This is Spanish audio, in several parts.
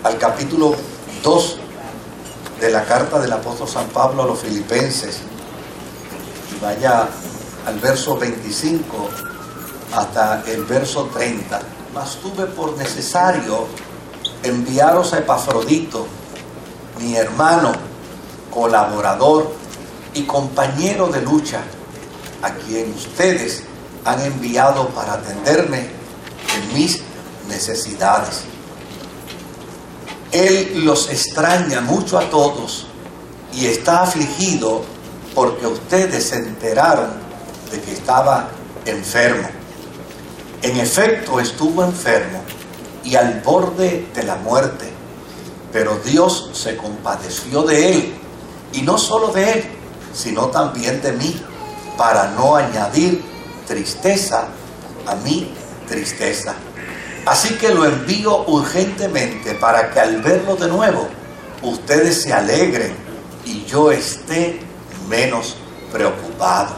Al capítulo 2 de la carta del apóstol San Pablo a los Filipenses, y vaya al verso 25 hasta el verso 30. Mas tuve por necesario enviaros a Epafrodito, mi hermano, colaborador y compañero de lucha, a quien ustedes han enviado para atenderme en mis necesidades. Él los extraña mucho a todos y está afligido porque ustedes se enteraron de que estaba enfermo. En efecto, estuvo enfermo y al borde de la muerte, pero Dios se compadeció de él, y no solo de él, sino también de mí, para no añadir tristeza a mi tristeza. Así que lo envío urgentemente para que al verlo de nuevo, ustedes se alegren y yo esté menos preocupado.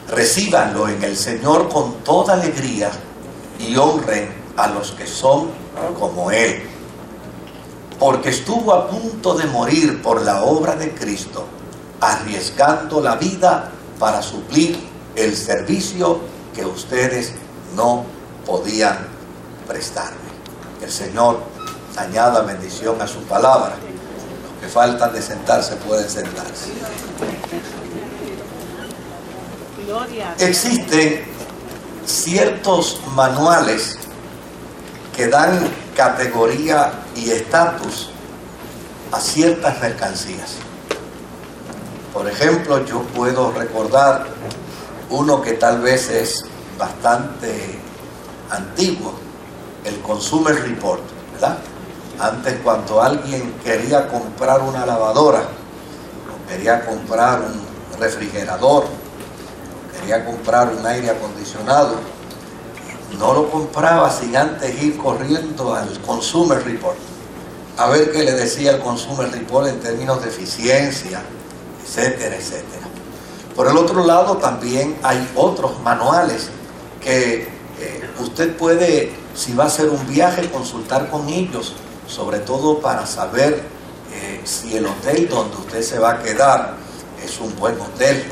Recíbanlo en el Señor con toda alegría y honren a los que son como Él. Porque estuvo a punto de morir por la obra de Cristo, arriesgando la vida para suplir el servicio que ustedes no podían prestarme. Que el Señor añada bendición a su palabra. Los que faltan de sentarse pueden sentarse. Existen ciertos manuales que dan categoría y estatus a ciertas mercancías. Por ejemplo, yo puedo recordar uno que tal vez es bastante antiguo, el Consumer Report, ¿verdad? Antes, cuando alguien quería comprar una lavadora, o quería comprar un refrigerador, o quería comprar un aire acondicionado, no lo compraba sin antes ir corriendo al Consumer Report a ver qué le decía el Consumer Report en términos de eficiencia, etcétera, etcétera. Por el otro lado, también hay otros manuales que usted puede, si va a hacer un viaje, consultar con ellos, sobre todo para saber si el hotel donde usted se va a quedar es un buen hotel,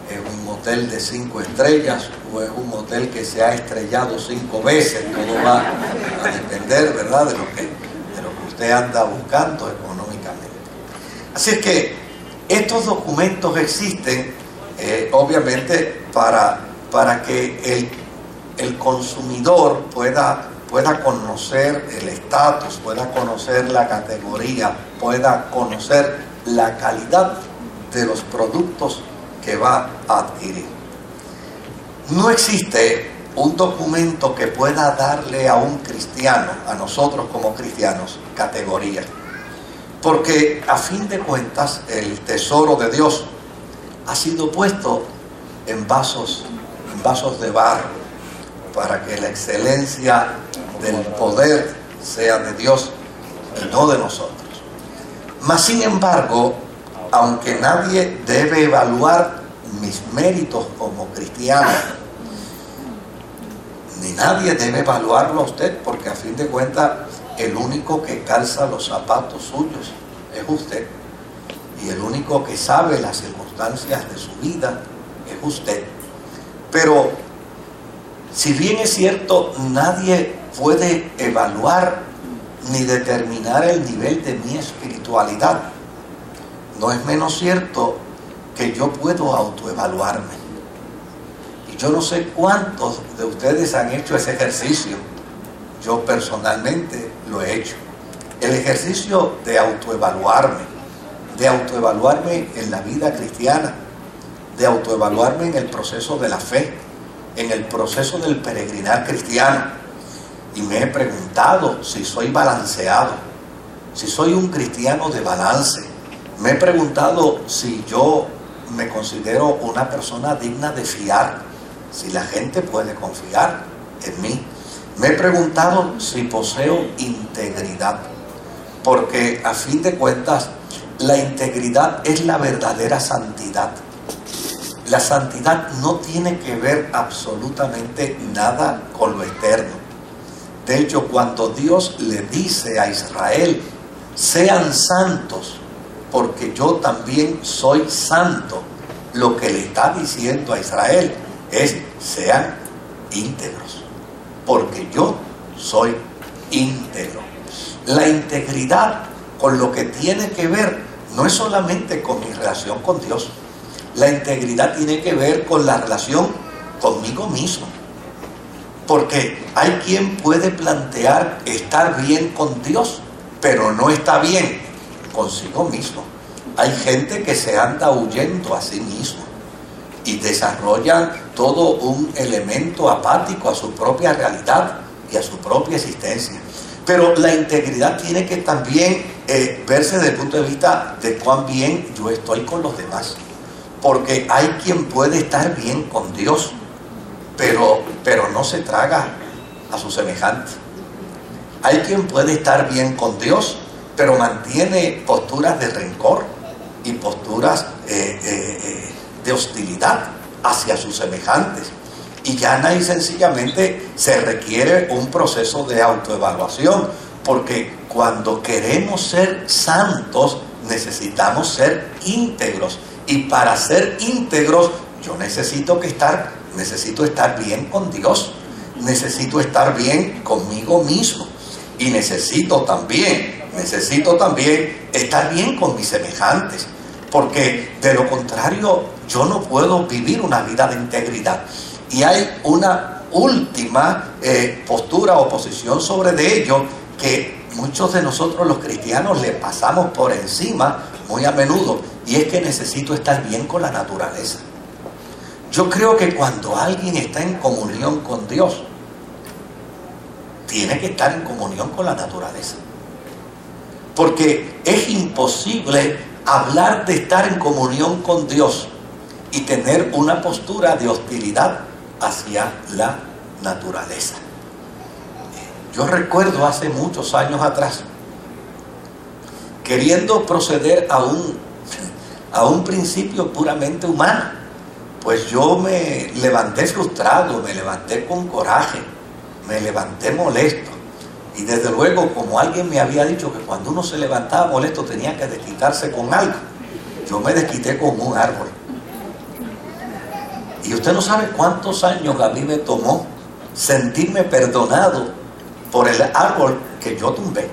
es un hotel de 5 estrellas o es un hotel que se ha estrellado 5 veces. Todo va a depender, ¿verdad?, de lo que usted anda buscando económicamente. Así es que estos documentos existen, obviamente, para que el consumidor pueda conocer el estatus, pueda conocer la categoría, pueda conocer la calidad de los productos que va a adquirir. No existe un documento que pueda darle a un cristiano, a nosotros como cristianos, categoría. Porque a fin de cuentas el tesoro de Dios ha sido puesto en vasos de barro, para que la excelencia del poder sea de Dios y no de nosotros. Mas sin embargo, aunque nadie debe evaluar mis méritos como cristiano, ni nadie debe evaluarlo a usted, porque a fin de cuentas el único que calza los zapatos suyos es usted, y el único que sabe las circunstancias de su vida es usted. Pero si bien es cierto, nadie puede evaluar ni determinar el nivel de mi espiritualidad, no es menos cierto que yo puedo autoevaluarme. Y yo no sé cuántos de ustedes han hecho ese ejercicio. Yo personalmente lo he hecho. El ejercicio de autoevaluarme en la vida cristiana, de autoevaluarme en el proceso de la fe, en el proceso del peregrinar cristiano. y me he preguntado si soy balanceado, si soy un cristiano de balance. Me he preguntado si yo me considero una persona digna de fiar, si la gente puede confiar en mí. Me he preguntado si poseo integridad, porque a fin de cuentas la integridad es la verdadera santidad. La santidad no tiene que ver absolutamente nada con lo externo. De hecho, cuando Dios le dice a Israel, sean santos, porque yo también soy santo, lo que le está diciendo a Israel es, sean íntegros, porque yo soy íntegro. La integridad con lo que tiene que ver no es solamente con mi relación con Dios. La integridad tiene que ver con la relación conmigo mismo. Porque hay quien puede plantear estar bien con Dios, pero no está bien consigo mismo. Hay gente que se anda huyendo a sí mismo y desarrollan todo un elemento apático a su propia realidad y a su propia existencia. Pero la integridad tiene que también verse desde el punto de vista de cuán bien yo estoy con los demás. Porque hay quien puede estar bien con Dios, pero no se traga a su semejante. Hay quien puede estar bien con Dios, pero mantiene posturas de rencor y posturas de hostilidad hacia sus semejantes. Y llana y sencillamente se requiere un proceso de autoevaluación, porque cuando queremos ser santos necesitamos ser íntegros, y para ser íntegros yo necesito estar bien con Dios, necesito estar bien conmigo mismo, y necesito también estar bien con mis semejantes, porque de lo contrario yo no puedo vivir una vida de integridad. Y hay una última postura o posición sobre de ello que muchos de nosotros los cristianos le pasamos por encima muy a menudo, y es que necesito estar bien con la naturaleza. Yo creo que cuando alguien está en comunión con Dios, tiene que estar en comunión con la naturaleza, porque es imposible hablar de estar en comunión con Dios y tener una postura de hostilidad hacia la naturaleza. Yo recuerdo hace muchos años atrás, queriendo proceder a un principio puramente humano, pues yo me levanté frustrado, me levanté con coraje, me levanté molesto. Y desde luego, como alguien me había dicho que cuando uno se levantaba molesto tenía que desquitarse con algo, yo me desquité con un árbol. Y usted no sabe cuántos años a mí me tomó sentirme perdonado por el árbol que yo tumbé.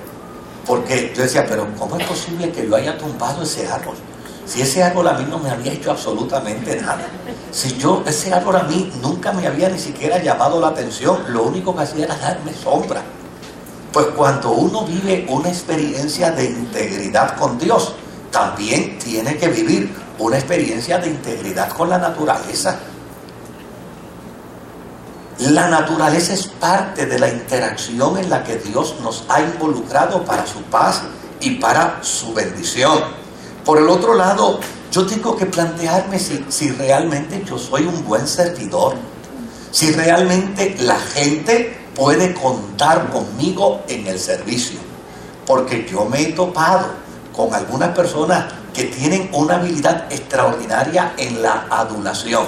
Porque yo decía, pero ¿cómo es posible que yo haya tumbado ese árbol? Si ese árbol a mí no me había hecho absolutamente nada. Si ese árbol a mí nunca me había ni siquiera llamado la atención, lo único que hacía era darme sombra. Pues cuando uno vive una experiencia de integridad con Dios, también tiene que vivir una experiencia de integridad con la naturaleza. La naturaleza es parte de la interacción en la que Dios nos ha involucrado para su paz y para su bendición. Por el otro lado, yo tengo que plantearme si realmente yo soy un buen servidor, si realmente la gente puede contar conmigo en el servicio, porque yo me he topado con algunas personas que tienen una habilidad extraordinaria en la adulación.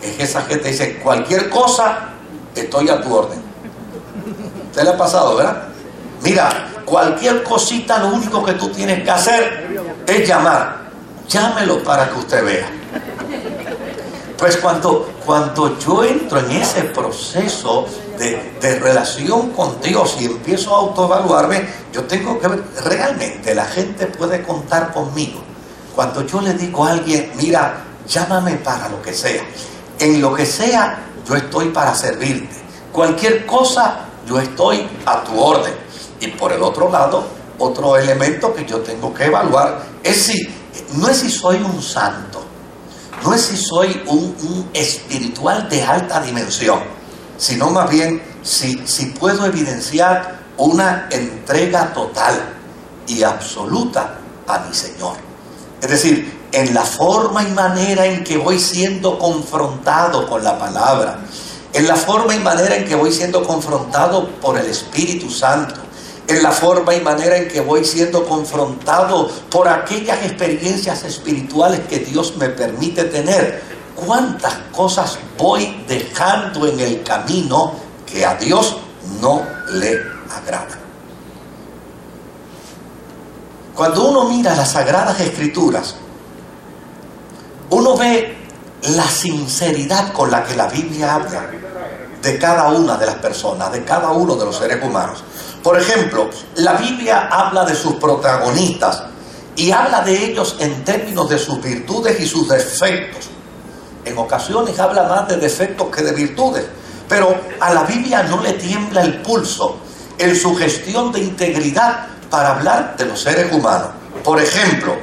Es esa gente que dice, cualquier cosa, estoy a tu orden. ¿Usted le ha pasado, verdad? Mira, cualquier cosita, lo único que tú tienes que hacer es llamar. Llámelo para que usted vea. Pues cuando yo entro en ese proceso de relación con Dios y empiezo a autoevaluarme, yo tengo que ver, realmente la gente puede contar conmigo. Cuando yo le digo a alguien, mira, llámame para lo que sea. En lo que sea, yo estoy para servirte. Cualquier cosa, yo estoy a tu orden. Y por el otro lado, otro elemento que yo tengo que evaluar es no es si soy un santo, no es si soy un espiritual de alta dimensión, sino más bien si puedo evidenciar una entrega total y absoluta a mi Señor. Es decir, en la forma y manera en que voy siendo confrontado con la palabra, en la forma y manera en que voy siendo confrontado por el Espíritu Santo, en la forma y manera en que voy siendo confrontado por aquellas experiencias espirituales que Dios me permite tener. ¿Cuántas cosas voy dejando en el camino que a Dios no le agradan? Cuando uno mira las Sagradas Escrituras, uno ve la sinceridad con la que la Biblia habla de cada una de las personas, de cada uno de los seres humanos. Por ejemplo, la Biblia habla de sus protagonistas y habla de ellos en términos de sus virtudes y sus defectos. En ocasiones habla más de defectos que de virtudes, pero a la Biblia no le tiembla el pulso en su gestión de integridad para hablar de los seres humanos. Por ejemplo,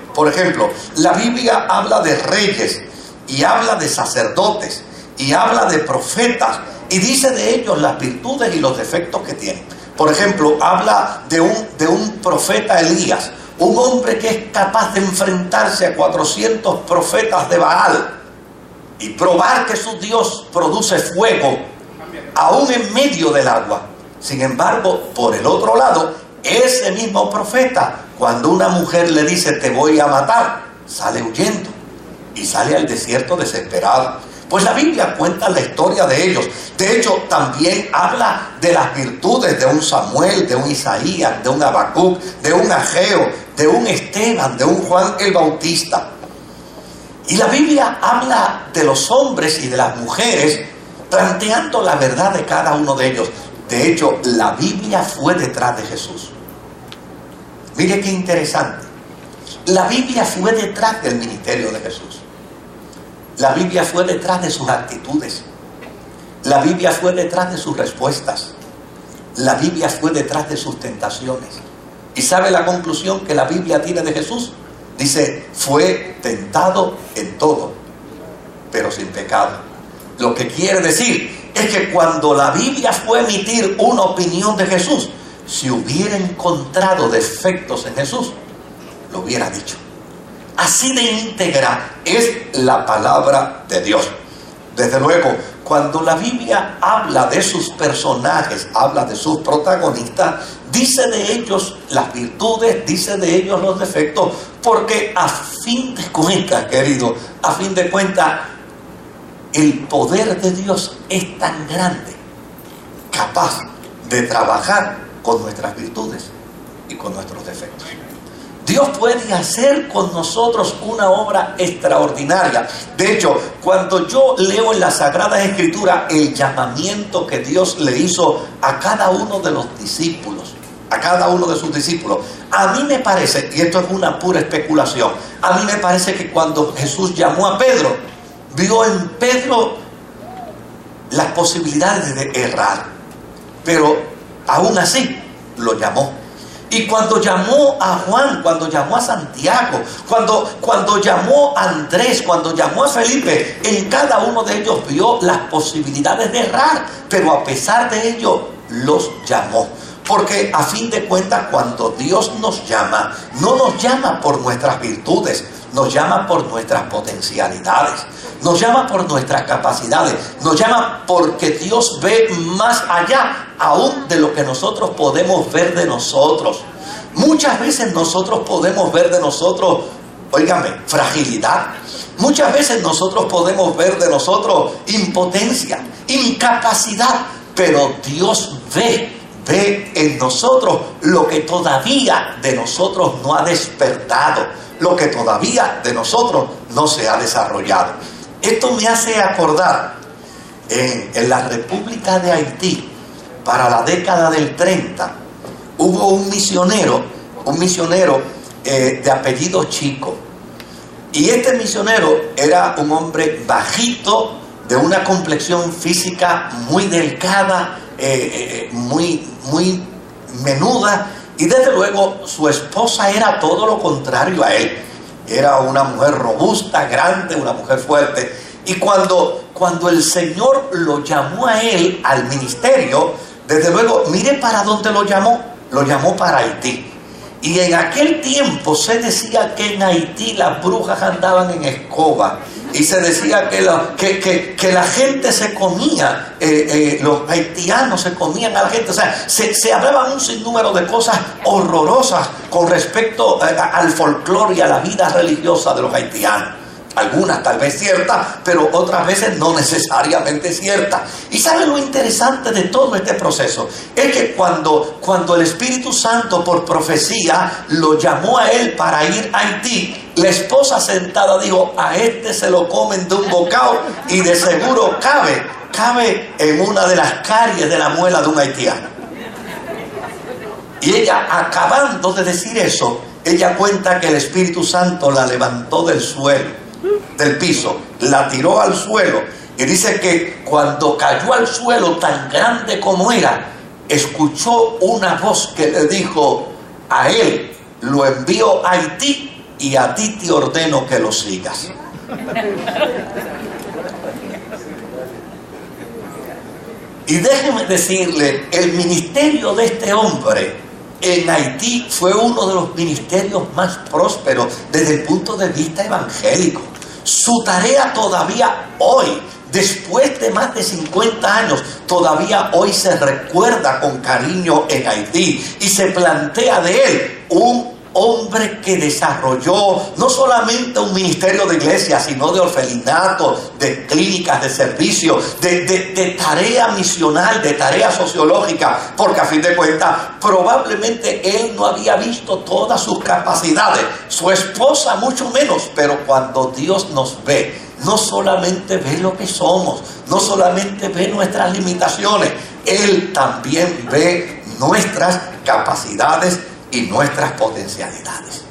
la Biblia habla de reyes y habla de sacerdotes y habla de profetas y dice de ellos las virtudes y los defectos que tienen. Por ejemplo, habla de un profeta Elías, un hombre que es capaz de enfrentarse a 400 profetas de Baal y probar que su Dios produce fuego aún en medio del agua. Sin embargo, por el otro lado, ese mismo profeta, cuando una mujer le dice te voy a matar, sale huyendo y sale al desierto desesperado. Pues la Biblia cuenta la historia de ellos. De hecho, también habla de las virtudes de un Samuel, de un Isaías, de un Habacuc, de un Ageo, de un Esteban, de un Juan el Bautista. Y la Biblia habla de los hombres y de las mujeres, planteando la verdad de cada uno de ellos. De hecho, la Biblia fue detrás de Jesús. Mire qué interesante. La Biblia fue detrás del ministerio de Jesús. La Biblia fue detrás de sus actitudes. La Biblia fue detrás de sus respuestas. La Biblia fue detrás de sus tentaciones. ¿Y sabe la conclusión que la Biblia tiene de Jesús? Dice, fue tentado en todo, pero sin pecado. Lo que quiere decir es que cuando la Biblia fue a emitir una opinión de Jesús, si hubiera encontrado defectos en Jesús, lo hubiera dicho. Así de íntegra es la palabra de Dios. Desde luego, cuando la Biblia habla de sus personajes, habla de sus protagonistas, dice de ellos las virtudes, dice de ellos los defectos, porque a fin de cuentas, querido, a fin de cuentas, el poder de Dios es tan grande, capaz de trabajar con nuestras virtudes y con nuestros defectos. Dios puede hacer con nosotros una obra extraordinaria. De hecho, cuando yo leo en las Sagradas Escrituras el llamamiento que Dios le hizo a cada uno de los discípulos, a cada uno de sus discípulos, a mí me parece, y esto es una pura especulación, a mí me parece que cuando Jesús llamó a Pedro, vio en Pedro las posibilidades de errar, pero aún así lo llamó. Y cuando llamó a Juan, cuando llamó a Santiago, cuando llamó a Andrés, cuando llamó a Felipe, en cada uno de ellos vio las posibilidades de errar, pero a pesar de ello los llamó. Porque a fin de cuentas, cuando Dios nos llama, no nos llama por nuestras virtudes, nos llama por nuestras potencialidades, nos llama por nuestras capacidades, nos llama porque Dios ve más allá aún de lo que nosotros podemos ver de nosotros. Muchas veces nosotros podemos ver de nosotros, óigame, fragilidad. Muchas veces nosotros podemos ver de nosotros impotencia, incapacidad, pero Dios ve en nosotros lo que todavía de nosotros no ha despertado, lo que todavía de nosotros no se ha desarrollado. Esto me hace acordar en la República de Haití, para la década del 30, hubo un misionero de apellido Chico. Y este misionero era un hombre bajito, de una complexión física muy delgada, muy menuda, y desde luego su esposa era todo lo contrario a él. Era una mujer robusta, grande, una mujer fuerte. Y cuando el Señor lo llamó a él al ministerio, desde luego, mire para dónde lo llamó para Haití. Y en aquel tiempo se decía que en Haití las brujas andaban en escoba. Y se decía que la gente se comía, los haitianos se comían a la gente. O sea, se hablaban un sinnúmero de cosas horrorosas con respecto al folclore y a la vida religiosa de los haitianos. Algunas tal vez ciertas, pero otras veces no necesariamente ciertas. Y ¿sabe lo interesante de todo este proceso? Es que cuando el Espíritu Santo por profecía lo llamó a él para ir a Haití, la esposa sentada dijo: a este se lo comen de un bocado y de seguro cabe en una de las caries de la muela de un haitiano. Y ella, acabando de decir eso, ella cuenta que el Espíritu Santo la levantó del piso, la tiró al suelo, y dice que cuando cayó al suelo, tan grande como era, escuchó una voz que le dijo: a él lo envío a Haití y a ti te ordeno que lo sigas. Y déjeme decirle, el ministerio de este hombre en Haití fue uno de los ministerios más prósperos desde el punto de vista evangélico. Su tarea todavía hoy, después de más de 50 años, todavía hoy se recuerda con cariño en Haití y se plantea de él un hombre que desarrolló no solamente un ministerio de iglesia, sino de orfelinato, de clínicas de servicio, de tarea misional, de tarea sociológica, porque a fin de cuentas probablemente él no había visto todas sus capacidades, su esposa mucho menos, pero cuando Dios nos ve, no solamente ve lo que somos, no solamente ve nuestras limitaciones, Él también ve nuestras capacidades y nuestras potencialidades.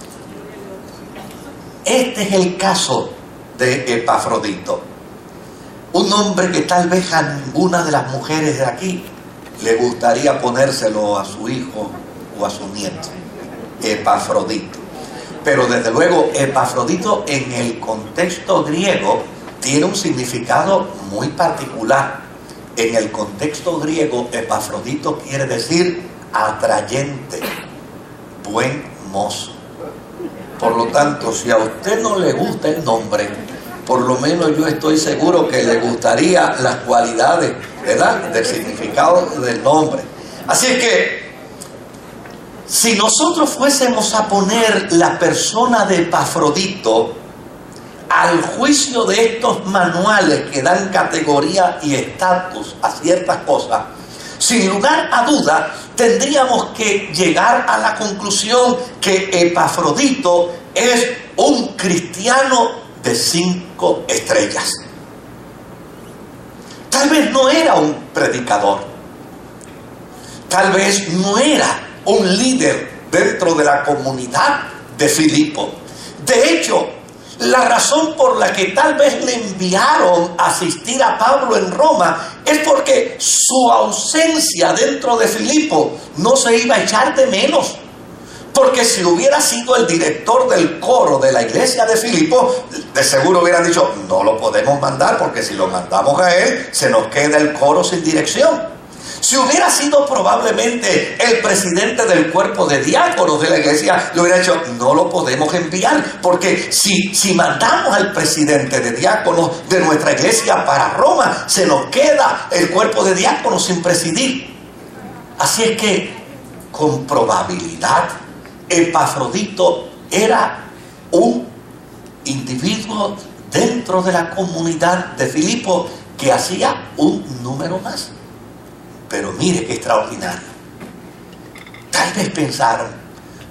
Este es el caso de Epafrodito, un hombre que tal vez a ninguna de las mujeres de aquí le gustaría ponérselo a su hijo o a su nieto. Epafrodito. Pero desde luego Epafrodito en el contexto griego tiene un significado muy particular. En el contexto griego, Epafrodito quiere decir atrayente, buen mozo. Por lo tanto, si a usted no le gusta el nombre, por lo menos yo estoy seguro que le gustaría las cualidades, ¿verdad?, del significado del nombre. Así es que si nosotros fuésemos a poner la persona de Epafrodito al juicio de estos manuales que dan categoría y estatus a ciertas cosas, sin lugar a duda tendríamos que llegar a la conclusión que Epafrodito es un cristiano de 5 estrellas. Tal vez no era un predicador, tal vez no era un líder dentro de la comunidad de Filipo. De hecho, la razón por la que tal vez le enviaron a asistir a Pablo en Roma es porque su ausencia dentro de Filipo no se iba a echar de menos. Porque si hubiera sido el director del coro de la iglesia de Filipo, de seguro hubieran dicho: no lo podemos mandar, porque si lo mandamos a él, se nos queda el coro sin dirección. Si hubiera sido probablemente el presidente del cuerpo de diáconos de la iglesia, le hubiera dicho: no lo podemos enviar, porque si mandamos al presidente de diáconos de nuestra iglesia para Roma, se nos queda el cuerpo de diáconos sin presidir. Así es que, con probabilidad, Epafrodito era un individuo dentro de la comunidad de Filipo que hacía un número más. Pero mire qué extraordinario. Tal vez pensaron: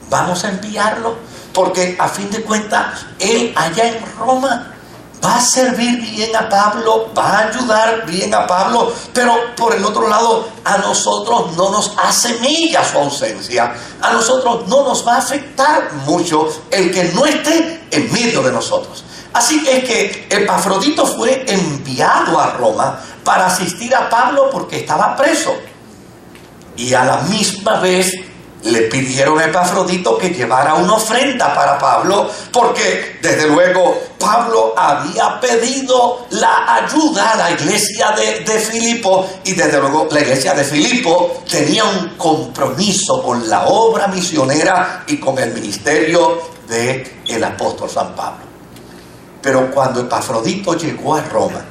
vamos a enviarlo porque a fin de cuentas él allá en Roma va a servir bien a Pablo, va a ayudar bien a Pablo, pero por el otro lado a nosotros no nos hace mella su ausencia, a nosotros no nos va a afectar mucho el que no esté en medio de nosotros. Así que es que Epafrodito fue enviado a Roma para asistir a Pablo porque estaba preso. Y a la misma vez le pidieron a Epafrodito que llevara una ofrenda para Pablo, porque desde luego Pablo había pedido la ayuda a la iglesia de Filipo, y desde luego la iglesia de Filipo tenía un compromiso con la obra misionera y con el ministerio del apóstol San Pablo. Pero cuando Epafrodito llegó a Roma,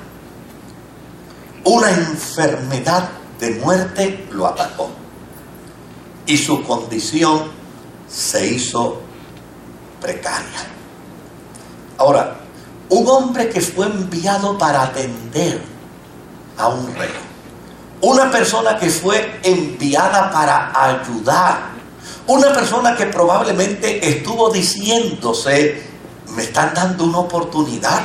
una enfermedad de muerte lo atacó y su condición se hizo precaria. Ahora, un hombre que fue enviado para atender a un rey, una persona que fue enviada para ayudar, una persona que probablemente estuvo diciéndose: me están dando una oportunidad,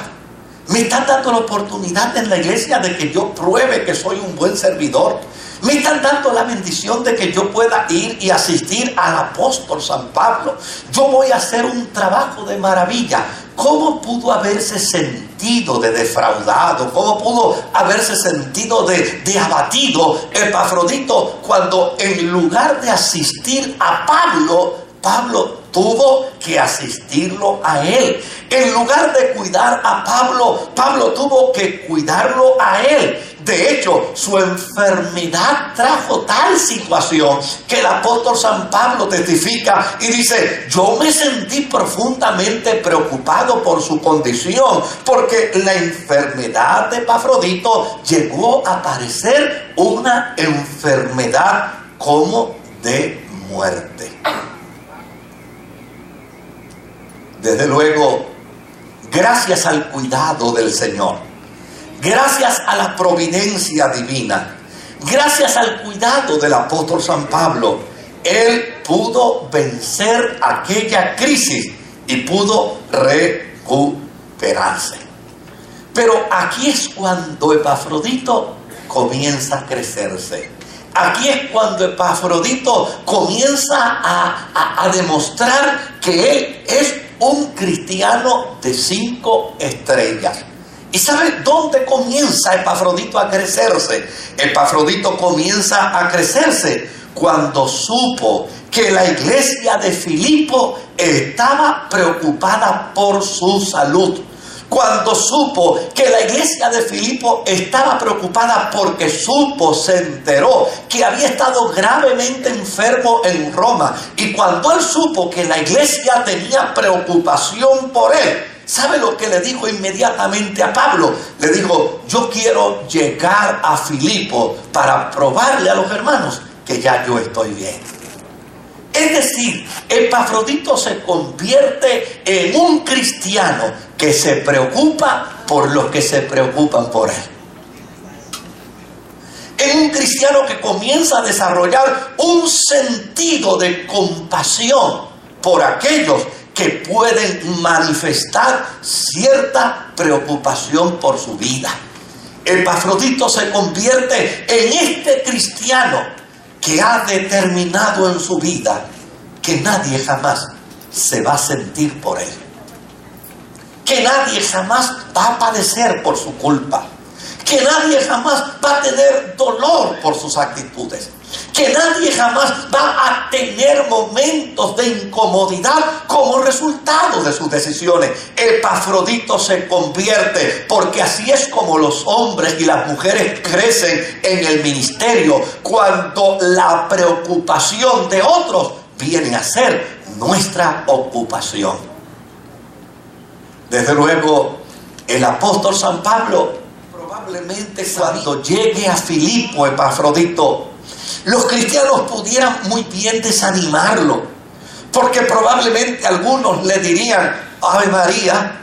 me están dando la oportunidad en la iglesia de que yo pruebe que soy un buen servidor, me están dando la bendición de que yo pueda ir y asistir al apóstol San Pablo, yo voy a hacer un trabajo de maravilla. ¿Cómo pudo haberse sentido de defraudado? ¿Cómo pudo haberse sentido de abatido Epafrodito cuando en lugar de asistir a Pablo tuvo que asistirlo a él? En lugar de cuidar a Pablo tuvo que cuidarlo a él. De hecho, su enfermedad trajo tal situación que el apóstol San Pablo testifica y dice: yo me sentí profundamente preocupado por su condición, porque la enfermedad de Epafrodito llegó a parecer una enfermedad como de muerte. Desde luego, gracias al cuidado del Señor, gracias a la providencia divina, gracias al cuidado del apóstol San Pablo, él pudo vencer aquella crisis y pudo recuperarse. Pero aquí es cuando Epafrodito comienza a crecerse. Aquí es cuando Epafrodito comienza a demostrar que él es un cristiano de 5 estrellas. ¿Y sabe dónde comienza Epafrodito a crecerse? Epafrodito comienza a crecerse cuando supo que la iglesia de Filipo estaba preocupada por su salud. Cuando supo que la iglesia de Filipo estaba preocupada porque se enteró que había estado gravemente enfermo en Roma. Y cuando él supo que la iglesia tenía preocupación por él, ¿sabe lo que le dijo inmediatamente a Pablo? Le dijo: yo quiero llegar a Filipo para probarle a los hermanos que ya yo estoy bien. Es decir, Epafrodito se convierte en un cristiano que se preocupa por los que se preocupan por él. En un cristiano que comienza a desarrollar un sentido de compasión por aquellos que pueden manifestar cierta preocupación por su vida. Epafrodito se convierte en este cristiano que ha determinado en su vida que nadie jamás se va a sentir por él, que nadie jamás va a padecer por su culpa, que nadie jamás va a tener dolor por sus actitudes, que nadie jamás va a tener momentos de incomodidad como resultado de sus decisiones. Epafrodito se convierte, porque así es como los hombres y las mujeres crecen en el ministerio, cuando la preocupación de otros viene a ser nuestra ocupación. Desde luego, el apóstol San Pablo probablemente cuando llegue a Filipo, Epafrodito, los cristianos pudieran muy bien desanimarlo, porque probablemente algunos le dirían: Ave María,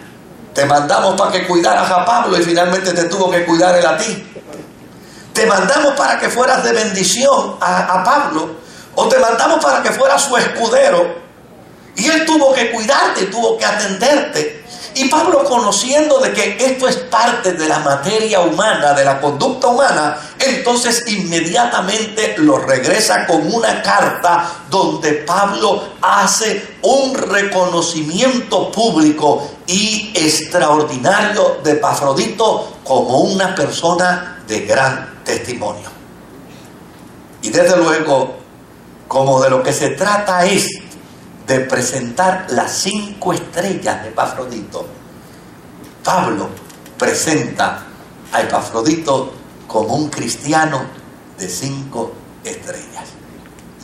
te mandamos para que cuidaras a Pablo y finalmente te tuvo que cuidar él a ti. Te mandamos para que fueras de bendición a Pablo, o te mandamos para que fueras su escudero y él tuvo que cuidarte, tuvo que atenderte. Y Pablo, conociendo de que esto es parte de la materia humana, de la conducta humana, entonces inmediatamente lo regresa con una carta donde Pablo hace un reconocimiento público y extraordinario de Epafrodito como una persona de gran testimonio. Y desde luego, como de lo que se trata es de presentar las 5 estrellas de Epafrodito, Pablo presenta a Epafrodito como un cristiano de 5 estrellas.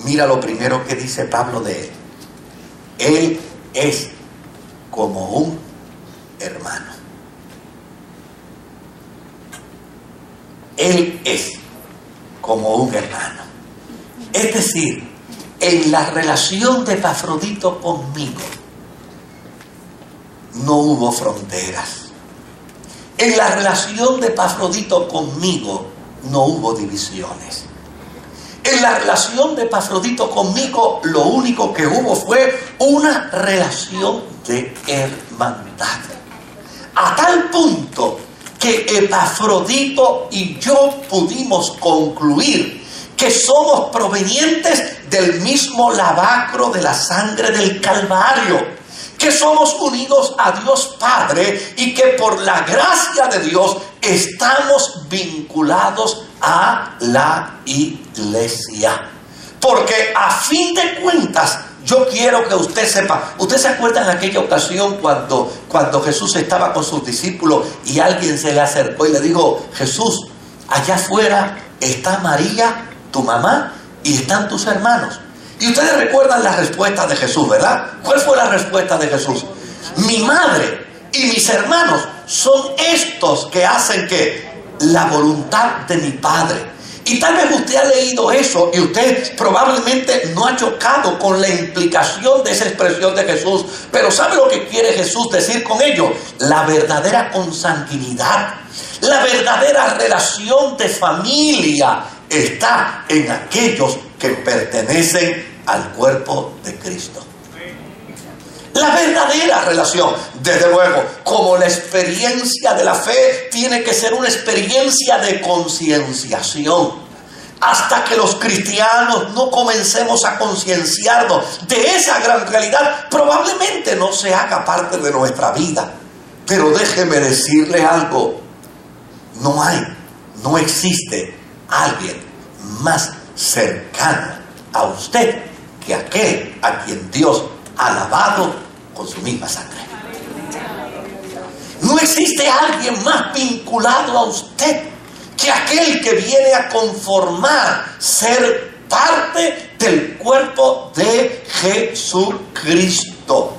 Mira lo primero que dice Pablo de él. Él es como un hermano. Él es como un hermano. Es decir, en la relación de Epafrodito conmigo no hubo fronteras. En la relación de Epafrodito conmigo no hubo divisiones. En la relación de Epafrodito conmigo lo único que hubo fue una relación de hermandad. A tal punto que Epafrodito y yo pudimos concluir que somos provenientes del mismo lavacro de la sangre del Calvario, que somos unidos a Dios Padre y que por la gracia de Dios estamos vinculados a la iglesia. Porque a fin de cuentas, yo quiero que usted sepa, ¿usted se acuerda en aquella ocasión cuando Jesús estaba con sus discípulos y alguien se le acercó y le dijo: Jesús, allá afuera está María, tu mamá, y están tus hermanos? Y ustedes recuerdan la respuesta de Jesús, ¿verdad? ¿Cuál fue la respuesta de Jesús? Mi madre y mis hermanos son estos que hacen ¿qué? La voluntad de mi Padre. Y tal vez usted ha leído eso y usted probablemente no ha chocado con la implicación de esa expresión de Jesús. Pero ¿sabe lo que quiere Jesús decir con ello? La verdadera consanguinidad, la verdadera relación de familia está en aquellos que pertenecen al cuerpo de Cristo. La verdadera relación, desde luego, como la experiencia de la fe tiene que ser una experiencia de concienciación. Hasta que los cristianos no comencemos a concienciarnos de esa gran realidad, probablemente no se haga parte de nuestra vida. Pero déjeme decirle algo: no existe alguien más cercano a usted que aquel a quien Dios ha lavado con su misma sangre. No existe alguien más vinculado a usted que aquel que viene a conformar, ser parte del cuerpo de Jesucristo.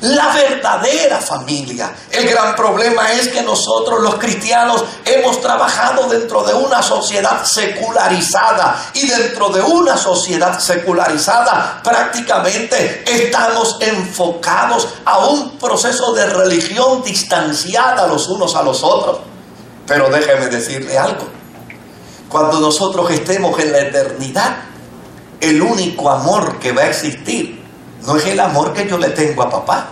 La verdadera familia. El gran problema es que nosotros los cristianos hemos trabajado dentro de una sociedad secularizada, y dentro de una sociedad secularizada prácticamente estamos enfocados a un proceso de religión distanciada los unos a los otros. Pero déjeme decirle algo: cuando nosotros estemos en la eternidad, el único amor que va a existir no es el amor que yo le tengo a papá.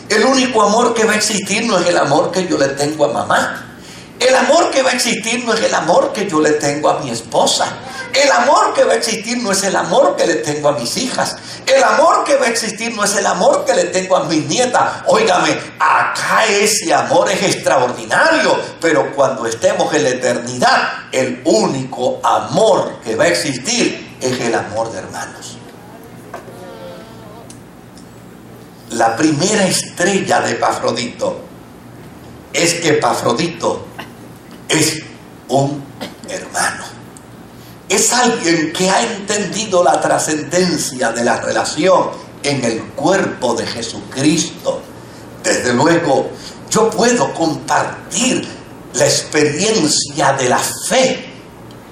El único amor que va a existir no es el amor que yo le tengo a mamá. El amor que va a existir no es el amor que yo le tengo a mi esposa. El amor que va a existir no es el amor que le tengo a mis hijas. El amor que va a existir no es el amor que le tengo a mis nietas. Óigame, acá ese amor es extraordinario, pero cuando estemos en la eternidad, el único amor que va a existir es el amor de hermanos. La primera estrella de Epafrodito es que Epafrodito es un hermano. Es alguien que ha entendido la trascendencia de la relación en el cuerpo de Jesucristo. Desde luego, yo puedo compartir la experiencia de la fe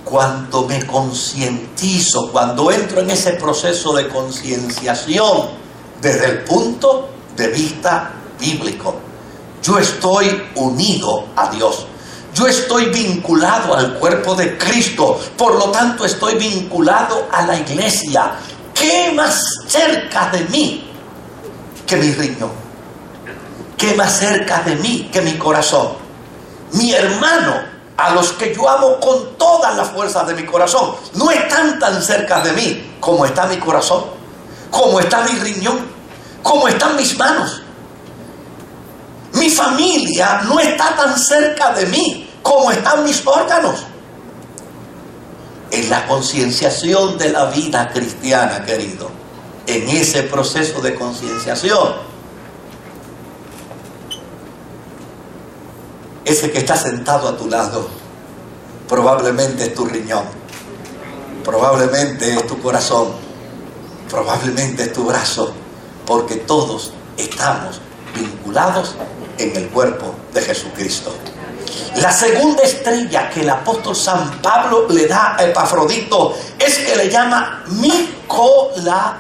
cuando me concientizo, cuando entro en ese proceso de concienciación desde el punto de vista bíblico. Yo estoy unido a Dios. Yo estoy vinculado al cuerpo de Cristo. Por lo tanto, estoy vinculado a la iglesia. ¿Qué más cerca de mí que mi riñón? ¿Qué más cerca de mí que mi corazón? Mi hermano, a los que yo amo con todas las fuerzas de mi corazón, no están tan cerca de mí como está mi corazón, como está mi riñón, como están mis manos. Mi familia no está tan cerca de mí como están mis órganos. En la concienciación de la vida cristiana, querido, en ese proceso de concienciación, ese que está sentado a tu lado, probablemente es tu riñón, probablemente es tu corazón, probablemente es tu brazo, porque todos estamos vinculados en el cuerpo de Jesucristo. La segunda estrella que el apóstol San Pablo le da a Epafrodito es que le llama mi colaborador.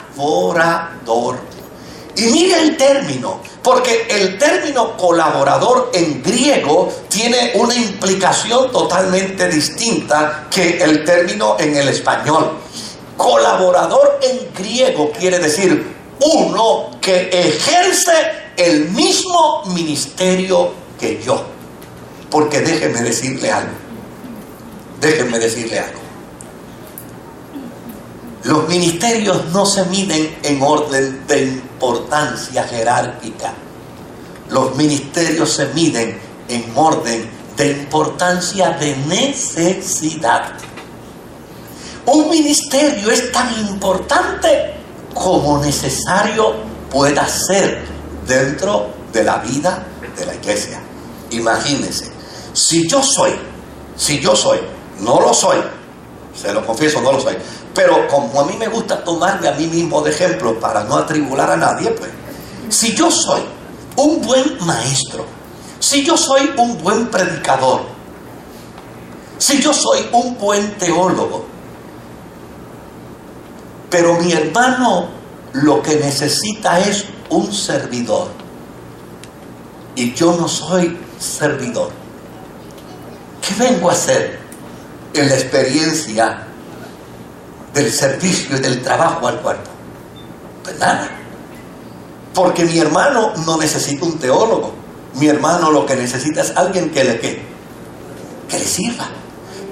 Y mire el término, porque el término colaborador en griego tiene una implicación totalmente distinta que el término en el español. Colaborador en griego quiere decir uno que ejerce el mismo ministerio que yo. Porque déjenme decirle algo. Los ministerios no se miden en orden de importancia jerárquica. Los ministerios se miden en orden de importancia de necesidad. Un ministerio es tan importante como necesario pueda ser dentro de la vida de la iglesia. Imagínense, si yo soy, no lo soy, se lo confieso, no lo soy, pero como a mí me gusta tomarme a mí mismo de ejemplo para no atribular a nadie, pues, si yo soy un buen maestro, si yo soy un buen predicador, si yo soy un buen teólogo, pero mi hermano lo que necesita es un servidor, y yo no soy servidor, ¿qué vengo a hacer en la experiencia del servicio y del trabajo al cuerpo? Pues nada, porque mi hermano no necesita un teólogo, mi hermano lo que necesita es alguien que le sirva.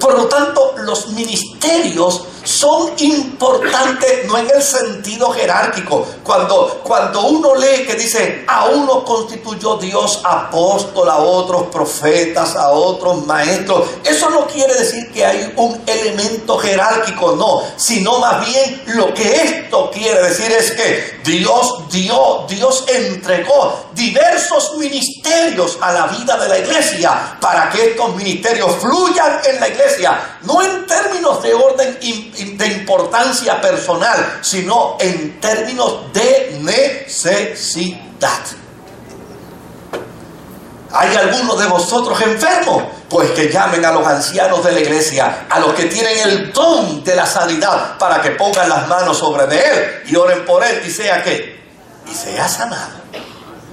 Por lo tanto, los ministerios son importantes, no en el sentido jerárquico. Cuando uno lee que dice, a uno constituyó Dios apóstol, a otros profetas, a otros maestros, eso no quiere decir que hay un elemento jerárquico, no, sino más bien lo que esto quiere decir es que Dios entregó diversos ministerios a la vida de la iglesia para que estos ministerios fluyan en la iglesia, no en términos de orden de importancia personal, sino en términos de necesidad. ¿Hay alguno de vosotros enfermos? Pues que llamen a los ancianos de la iglesia, a los que tienen el don de la sanidad, para que pongan las manos sobre de él y oren por él y sea sanado.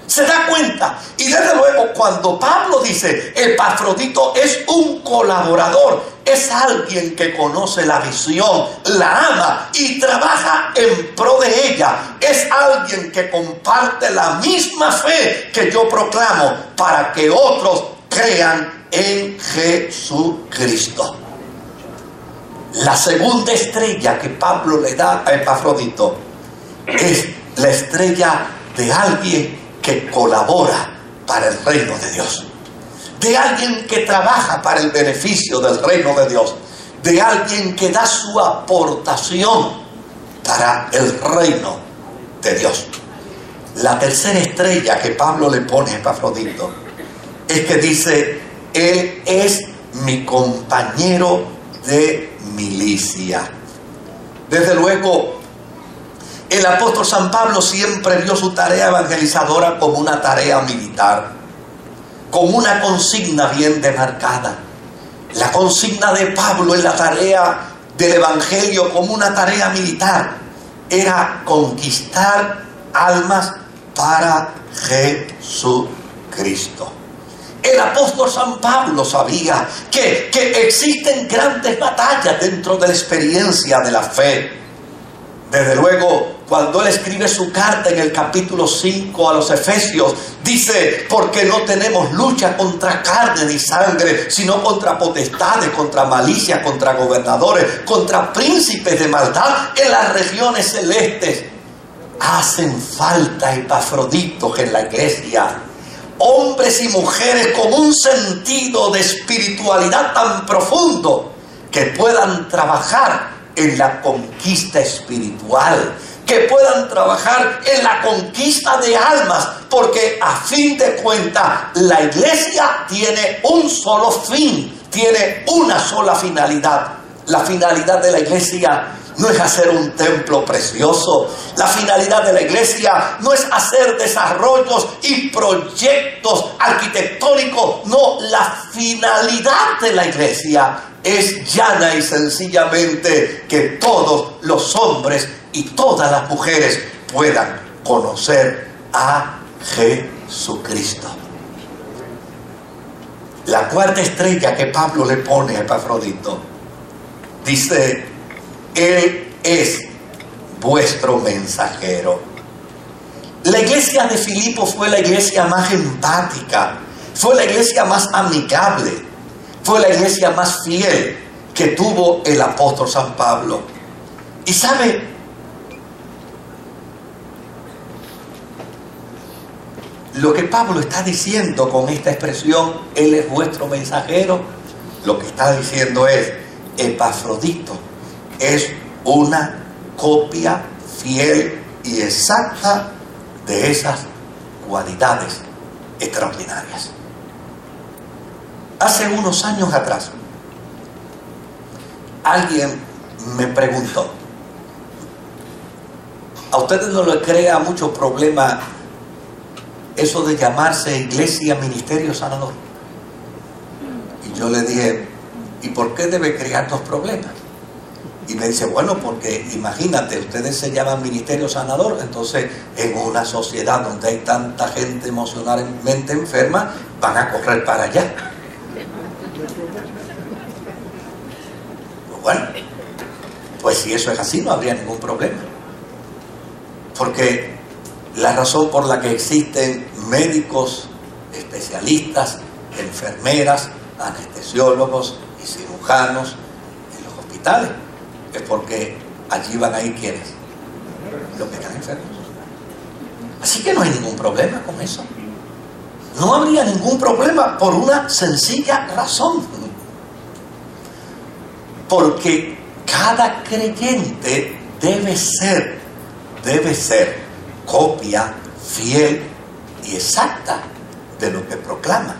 ¿Se da cuenta? Y desde luego cuando Pablo dice Epafrodito es un colaborador, es alguien que conoce la visión, la ama y trabaja en pro de ella. Es alguien que comparte la misma fe que yo proclamo para que otros crean en Jesucristo. La segunda estrella que Pablo le da a Epafrodito es la estrella de alguien que colabora para el reino de Dios, de alguien que trabaja para el beneficio del reino de Dios, de alguien que da su aportación para el reino de Dios. La tercera estrella que Pablo le pone a Epafrodito es que dice, él es mi compañero de milicia. Desde luego, el apóstol San Pablo siempre vio su tarea evangelizadora como una tarea militar, con una consigna bien demarcada. La consigna de Pablo en la tarea del evangelio como una tarea militar era conquistar almas para Jesucristo. El apóstol San Pablo sabía que existen grandes batallas dentro de la experiencia de la fe. Desde luego, cuando él escribe su carta en el capítulo 5 a los Efesios, dice, porque no tenemos lucha contra carne ni sangre, sino contra potestades, contra malicia, contra gobernadores, contra príncipes de maldad en las regiones celestes. Hacen falta Epafroditos en la iglesia, hombres y mujeres con un sentido de espiritualidad tan profundo que puedan trabajar en la conquista espiritual que puedan trabajar en la conquista de almas, porque a fin de cuentas la iglesia tiene un solo fin, tiene una sola finalidad. La finalidad de la iglesia no es hacer un templo precioso. La finalidad de la iglesia no es hacer desarrollos y proyectos arquitectónicos. No, la finalidad de la iglesia es llana y sencillamente que todos los hombres y todas las mujeres puedan conocer a Jesucristo. La cuarta estrella que Pablo le pone a Epafrodito dice: Él es vuestro mensajero. La iglesia de Filipo fue la iglesia más empática, fue la iglesia más amigable, fue la iglesia más fiel que tuvo el apóstol San Pablo. Y sabe, lo que Pablo está diciendo con esta expresión, Él es vuestro mensajero, lo que está diciendo es: Epafrodito es una copia fiel y exacta de esas cualidades extraordinarias. Hace unos años atrás, alguien me preguntó: ¿a ustedes no les crea mucho problema eso de llamarse Iglesia Ministerio Sanador? Y yo le dije: ¿y por qué debe crear estos problemas? Y me dice: bueno, porque imagínate, ustedes se llaman Ministerio Sanador, entonces en una sociedad donde hay tanta gente emocionalmente enferma, van a correr para allá. Bueno, pues si eso es así, no habría ningún problema. Porque la razón por la que existen médicos, especialistas, enfermeras, anestesiólogos y cirujanos en los hospitales es porque allí van a ir ¿quiénes? Los que están enfermos. Así que no hay ningún problema con eso. No habría ningún problema por una sencilla razón. Porque cada creyente debe ser copia fiel y exacta de lo que proclama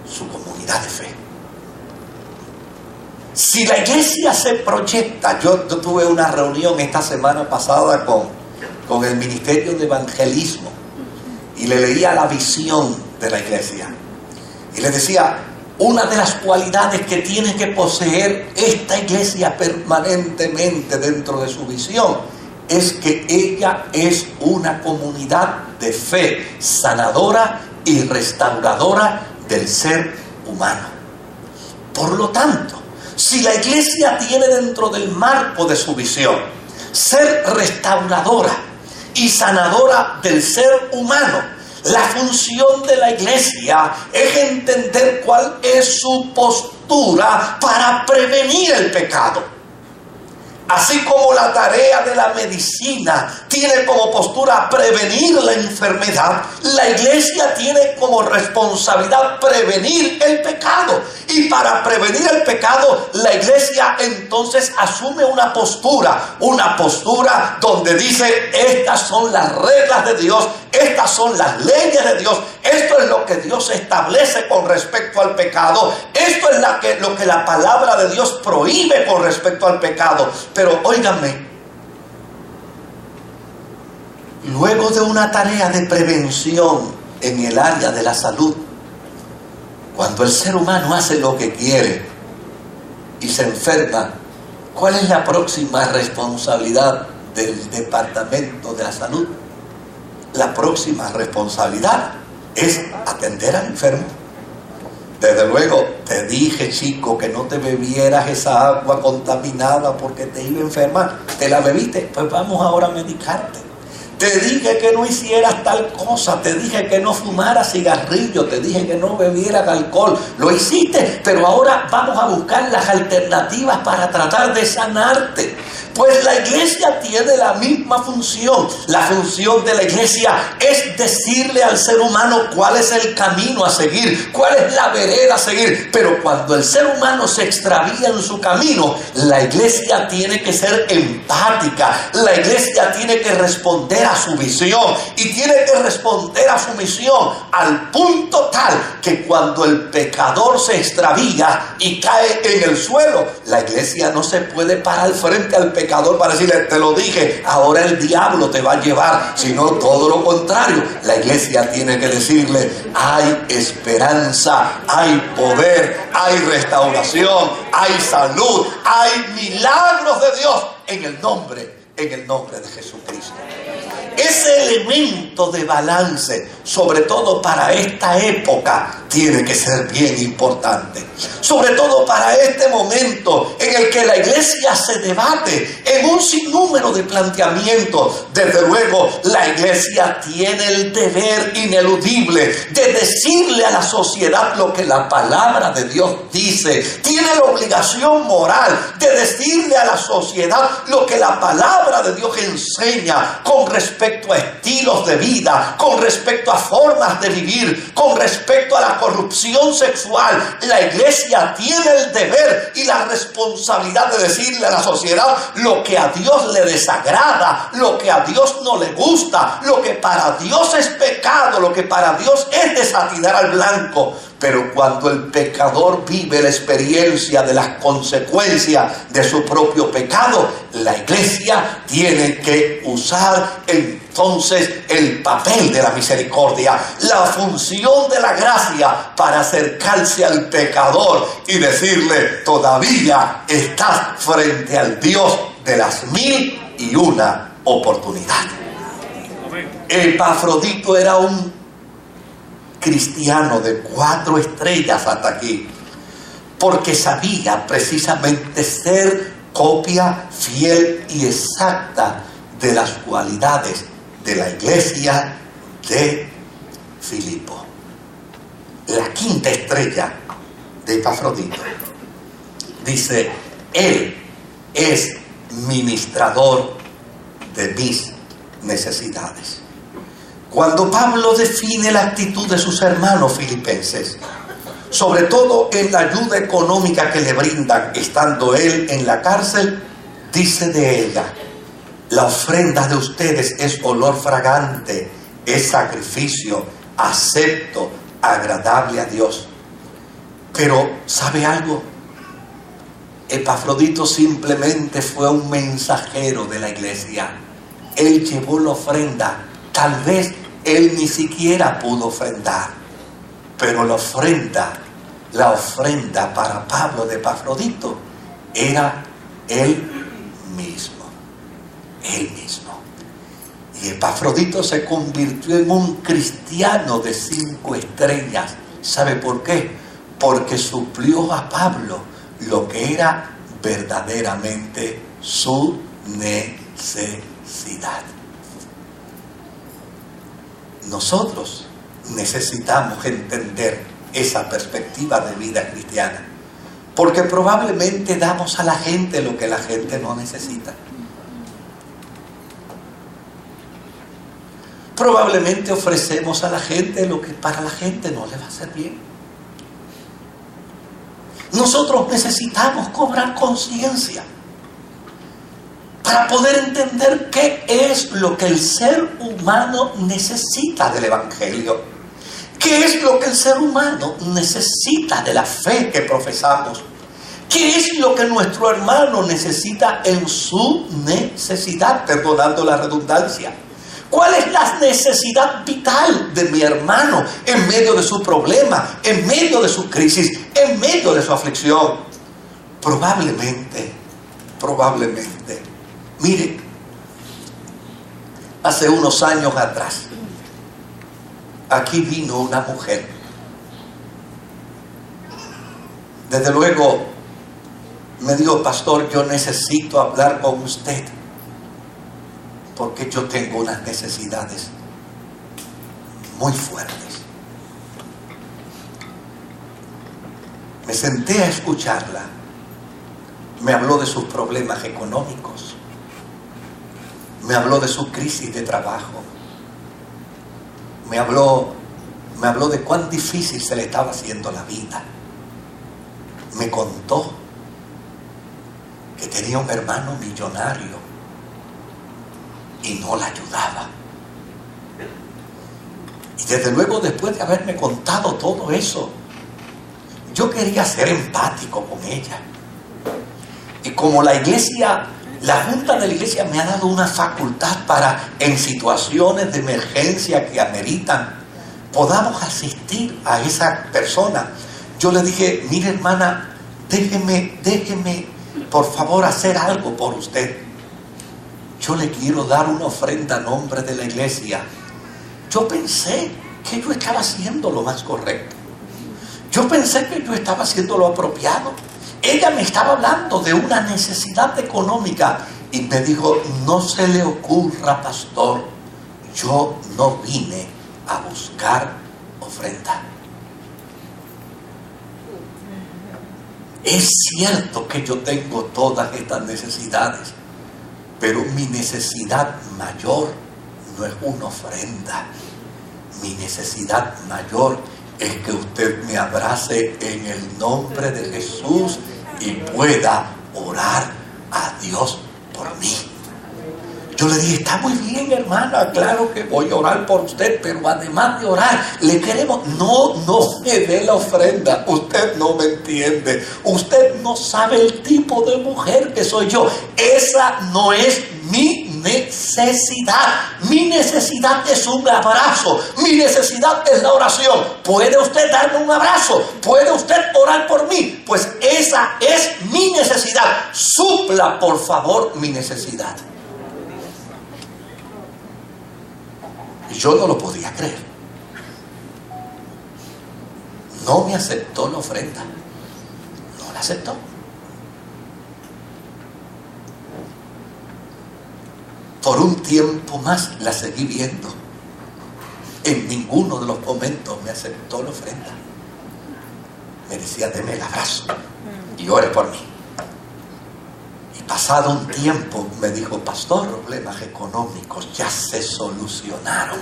su comunidad de fe. Si la iglesia se proyecta, yo tuve una reunión esta semana pasada con el Ministerio de Evangelismo y le leía la visión de la iglesia y le decía: una de las cualidades que tiene que poseer esta iglesia permanentemente dentro de su visión es que ella es una comunidad de fe sanadora y restauradora del ser humano. Por lo tanto, si la iglesia tiene dentro del marco de su visión ser restauradora y sanadora del ser humano, la función de la iglesia es entender cuál es su postura para prevenir el pecado. Así como la tarea de la medicina tiene como postura prevenir la enfermedad, la iglesia tiene como responsabilidad prevenir el pecado. Y para prevenir el pecado, la iglesia entonces asume una postura donde dice: estas son las reglas de Dios, estas son las leyes de Dios, esto es lo que Dios establece con respecto al pecado, esto es lo que la palabra de Dios prohíbe con respecto al pecado. Pero óiganme, luego de una tarea de prevención en el área de la salud, cuando el ser humano hace lo que quiere y se enferma, ¿cuál es la próxima responsabilidad del Departamento de la Salud? La próxima responsabilidad es atender al enfermo. Desde luego, te dije, chico, que no te bebieras esa agua contaminada porque te iba a enfermar. ¿Te la bebiste? Pues vamos ahora a medicarte. Te dije que no hicieras tal cosa, te dije que no fumaras cigarrillo, te dije que no bebieras alcohol. Lo hiciste, pero ahora vamos a buscar las alternativas para tratar de sanarte. Pues la iglesia tiene la misma función. La función de la iglesia es decirle al ser humano cuál es el camino a seguir, cuál es la vereda a seguir. Pero cuando el ser humano se extravía en su camino, la iglesia tiene que ser empática. La iglesia tiene que responder a su visión y tiene que responder a su misión al punto tal que cuando el pecador se extravía y cae en el suelo, la iglesia no se puede parar frente al pecador para decirle: te lo dije, ahora el diablo te va a llevar, sino todo lo contrario. La iglesia tiene que decirle: hay esperanza, hay poder, hay restauración, hay salud, hay milagros de Dios en el nombre de Jesucristo. Ese elemento de balance, sobre todo para esta época, tiene que ser bien importante. Sobre todo para este momento en el que la iglesia se debate en un sinnúmero de planteamientos. Desde luego, la iglesia tiene el deber ineludible de decirle a la sociedad lo que la palabra de Dios dice. Tiene la obligación moral de decirle a la sociedad lo que la palabra de Dios enseña con respecto a estilos de vida, con respecto a formas de vivir, con respecto a la corrupción sexual. La iglesia tiene el deber y la responsabilidad de decirle a la sociedad lo que a Dios le desagrada, lo que a Dios no le gusta, lo que para Dios es pecado, lo que para Dios es desatinar al blanco. Pero cuando el pecador vive la experiencia de las consecuencias de su propio pecado, la iglesia tiene que usar entonces el papel de la misericordia, la función de la gracia, para acercarse al pecador y decirle: todavía estás frente al Dios de las 1001 oportunidades. Epafrodito era un cristiano de 4 estrellas hasta aquí, porque sabía precisamente ser copia fiel y exacta de las cualidades de la iglesia de Filipo. La 5ª estrella de Epafrodito dice: él es ministrador de mis necesidades. Cuando Pablo define la actitud de sus hermanos filipenses, sobre todo en la ayuda económica que le brindan estando él en la cárcel, dice de ella: la ofrenda de ustedes es olor fragante, es sacrificio acepto, agradable a Dios. Pero ¿sabe algo? Epafrodito simplemente fue un mensajero de la iglesia. Él llevó la ofrenda. Tal vez él ni siquiera pudo ofrendar, pero la ofrenda para Pablo de Epafrodito era él mismo. Y Epafrodito se convirtió en un cristiano de 5 estrellas. ¿Sabe por qué? Porque suplió a Pablo lo que era verdaderamente su necesidad. Nosotros necesitamos entender esa perspectiva de vida cristiana, porque probablemente damos a la gente lo que la gente no necesita. Probablemente ofrecemos a la gente lo que para la gente no le va a hacer bien. Nosotros necesitamos cobrar conciencia para poder entender qué es lo que el ser humano necesita del Evangelio. ¿Qué es lo que el ser humano necesita de la fe que profesamos? ¿Qué es lo que nuestro hermano necesita en su necesidad, perdonando la redundancia? ¿Cuál es la necesidad vital de mi hermano en medio de su problema, en medio de su crisis, en medio de su aflicción? Probablemente, mire, hace unos años atrás, aquí vino una mujer. Desde luego, me dijo: pastor, yo necesito hablar con usted, porque yo tengo unas necesidades muy fuertes. Me senté a escucharla. Me habló de sus problemas económicos, Me habló de su crisis de trabajo. Me habló de cuán difícil se le estaba haciendo la vida. Me contó que tenía un hermano millonario y no la ayudaba. Y desde luego, después de haberme contado todo eso, yo quería ser empático con ella. Y como la junta de la iglesia me ha dado una facultad para, en situaciones de emergencia que ameritan, podamos asistir a esa persona. Yo le dije: mire, hermana, déjeme por favor hacer algo por usted. Yo le quiero dar una ofrenda a nombre de la iglesia. Yo pensé que yo estaba haciendo lo más correcto. Yo pensé que yo estaba haciendo lo apropiado. Ella me estaba hablando de una necesidad económica y me dijo: no se le ocurra, pastor, yo no vine a buscar ofrenda. Es cierto que yo tengo todas estas necesidades, pero mi necesidad mayor no es una ofrenda. Mi necesidad mayor es que usted me abrace en el nombre de Jesús y pueda orar a Dios por mí. Yo le dije: está muy bien, hermana, claro que voy a orar por usted, pero además de orar, le queremos... No me dé la ofrenda, usted no me entiende, usted no sabe el tipo de mujer que soy yo. Esa no es mi necesidad. Mi necesidad es un abrazo, mi necesidad es la oración. ¿Puede usted darme un abrazo? ¿Puede usted orar por mí? Pues esa es mi necesidad. Supla, por favor, mi necesidad. Y yo no lo podía creer. No me aceptó la ofrenda. No la aceptó. Por un tiempo más la seguí viendo. En ninguno de los momentos me aceptó la ofrenda. Me decía: deme el abrazo y ore por mí. Y pasado un tiempo me dijo: pastor, problemas económicos ya se solucionaron.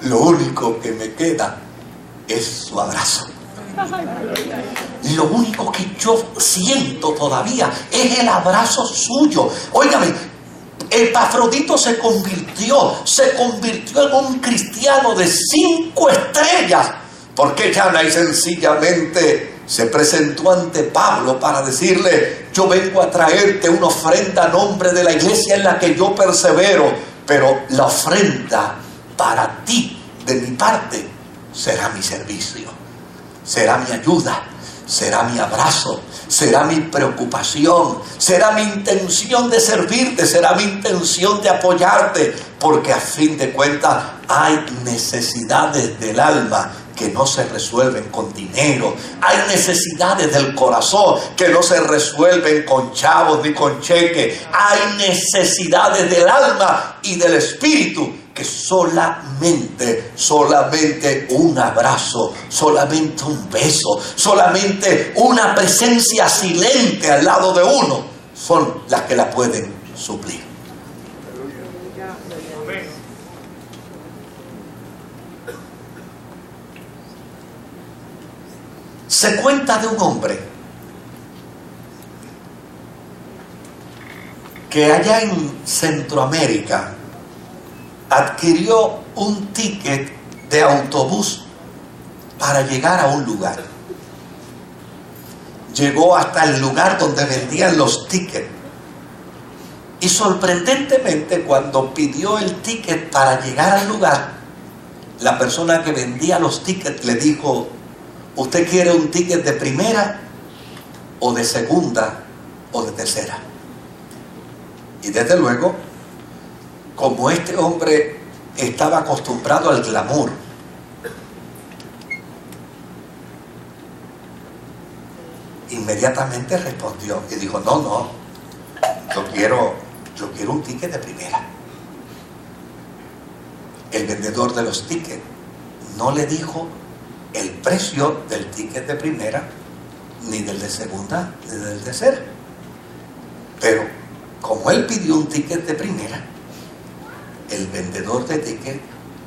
Lo único que me queda es su abrazo. Lo único que yo siento todavía es el abrazo suyo. Óigame, Epafrodito se convirtió en un cristiano de 5 estrellas, porque llana y sencillamente se presentó ante Pablo para decirle: yo vengo a traerte una ofrenda a nombre de la iglesia en la que yo persevero, pero la ofrenda para ti de mi parte será mi servicio, será mi ayuda, será mi abrazo, será mi preocupación, será mi intención de servirte, será mi intención de apoyarte, porque a fin de cuentas hay necesidades del alma que no se resuelven con dinero. Hay necesidades del corazón que no se resuelven con chavos ni con cheques. Hay necesidades del alma y del espíritu que solamente un abrazo, solamente un beso, solamente una presencia silente al lado de uno son las que la pueden suplir. Se cuenta de un hombre que allá en Centroamérica adquirió un ticket de autobús para llegar a un lugar. Llegó hasta el lugar donde vendían los tickets y sorprendentemente, cuando pidió el ticket para llegar al lugar, la persona que vendía los tickets le dijo: ¿usted quiere un ticket de primera o de segunda o de tercera? Y desde luego, como este hombre estaba acostumbrado al glamour, inmediatamente respondió y dijo: no, yo quiero un ticket de primera. El vendedor de los tickets no le dijo el precio del ticket de primera, ni del de segunda, ni del tercera. Pero como él pidió un ticket de primera, el vendedor de ticket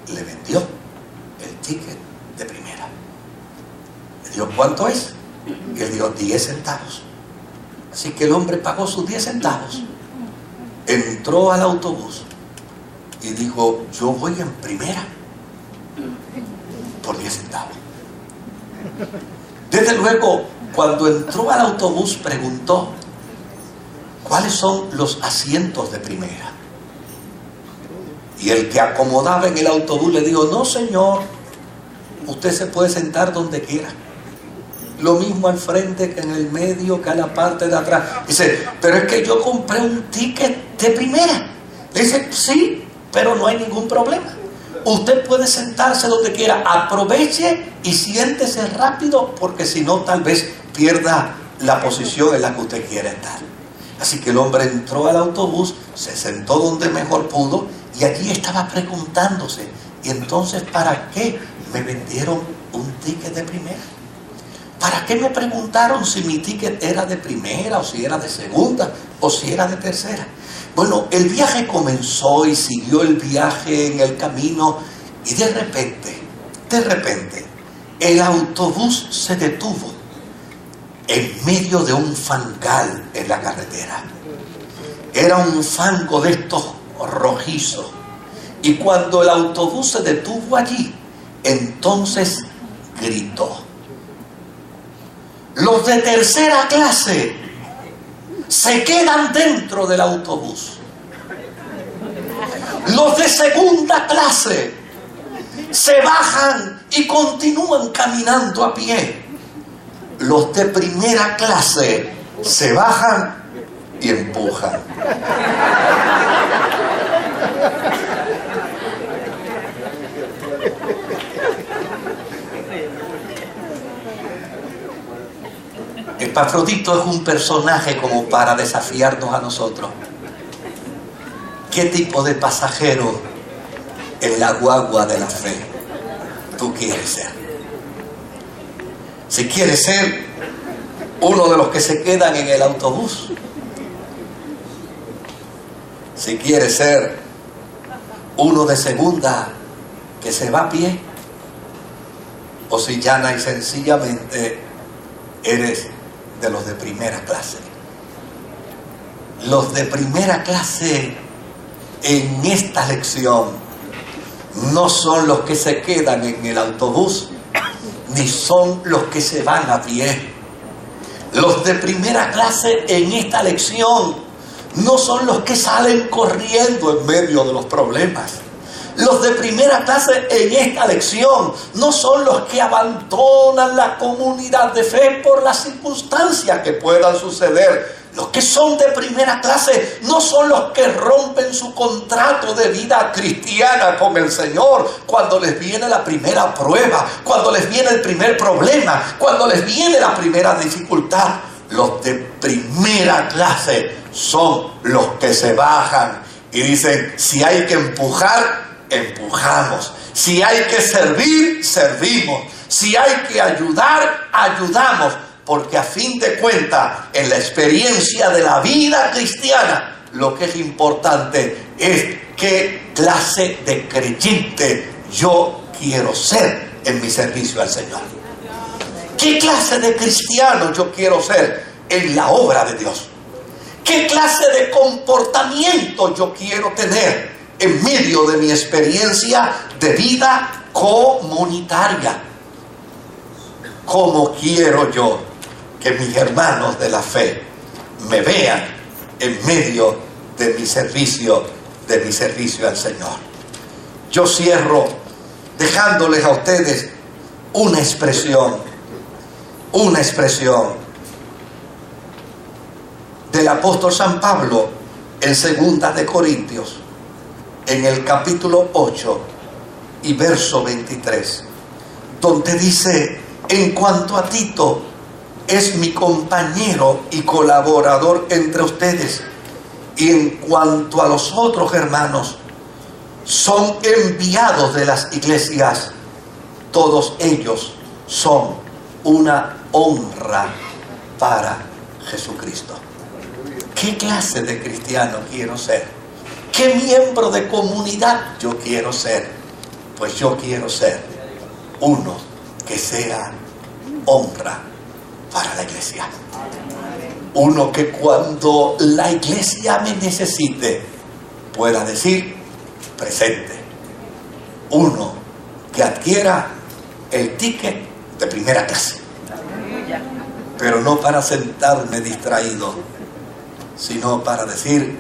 le vendió el ticket de primera. Le dijo, ¿cuánto es? Y él dijo, 10 centavos. Así que el hombre pagó sus 10 centavos, entró al autobús y dijo, yo voy en primera por 10 centavos. Desde luego, cuando entró al autobús preguntó, ¿cuáles son los asientos de primera? Y el que acomodaba en el autobús le dijo, no señor, usted se puede sentar donde quiera. Lo mismo al frente que en el medio, que a la parte de atrás. Dice, pero es que yo compré un ticket de primera. Le dice, sí, pero no hay ningún problema. Usted puede sentarse donde quiera. Aproveche y siéntese rápido, porque si no, tal vez pierda la posición en la que usted quiere estar. Así que el hombre entró al autobús, se sentó donde mejor pudo, y allí estaba preguntándose, ¿y entonces para qué me vendieron un ticket de primera? ¿Para qué me preguntaron si mi ticket era de primera, o si era de segunda, o si era de tercera? Bueno, el viaje comenzó y siguió el viaje en el camino, y de repente, el autobús se detuvo en medio de un fangal en la carretera. Era un fango de estos rojizos. Y cuando el autobús se detuvo allí, entonces gritó. Los de tercera clase se quedan dentro del autobús. Los de segunda clase se bajan y continúan caminando a pie. Los de primera clase se bajan y empujan. Epafrodito es un personaje como para desafiarnos a nosotros. ¿Qué tipo de pasajero en la guagua de la fe tú quieres ser? Si quieres ser uno de los que se quedan en el autobús, si quieres ser uno de segunda que se va a pie, o si llana y sencillamente eres de los de primera clase. Los de primera clase en esta lección no son los que se quedan en el autobús, ni son los que se van a pie. Los de primera clase en esta lección no son los que salen corriendo en medio de los problemas. Los de primera clase en esta lección no son los que abandonan la comunidad de fe por las circunstancias que puedan suceder. Los que son de primera clase no son los que rompen su contrato de vida cristiana con el Señor cuando les viene la primera prueba, cuando les viene el primer problema, cuando les viene la primera dificultad. Los de primera clase son los que se bajan y dicen, si hay que empujar, empujamos. Si hay que servir, servimos. Si hay que ayudar, ayudamos. Porque a fin de cuentas, en la experiencia de la vida cristiana, lo que es importante es qué clase de creyente yo quiero ser en mi servicio al Señor. ¿Qué clase de cristiano yo quiero ser en la obra de Dios? ¿Qué clase de comportamiento yo quiero tener en medio de mi experiencia de vida comunitaria? ¿Cómo quiero yo que mis hermanos de la fe me vean en medio de mi servicio al Señor? Yo cierro dejándoles a ustedes una expresión del apóstol San Pablo en 2 de Corintios, en el capítulo 8 y verso 23, donde dice, en cuanto a Tito, es mi compañero y colaborador entre ustedes, y en cuanto a los otros hermanos, son enviados de las iglesias. Todos ellos son una honra para Jesucristo. ¿Qué clase de cristiano quiero ser? ¿Qué miembro de comunidad yo quiero ser? Pues yo quiero ser uno que sea honra para la iglesia. Uno que cuando la iglesia me necesite pueda decir presente. Uno que adquiera el ticket de primera clase, pero no para sentarme distraído, sino para decir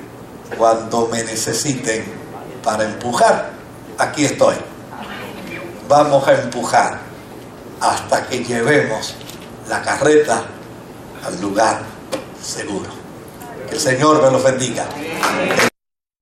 cuando me necesiten para empujar, aquí estoy. Vamos a empujar hasta que llevemos la carreta al lugar seguro. Que el Señor me los bendiga.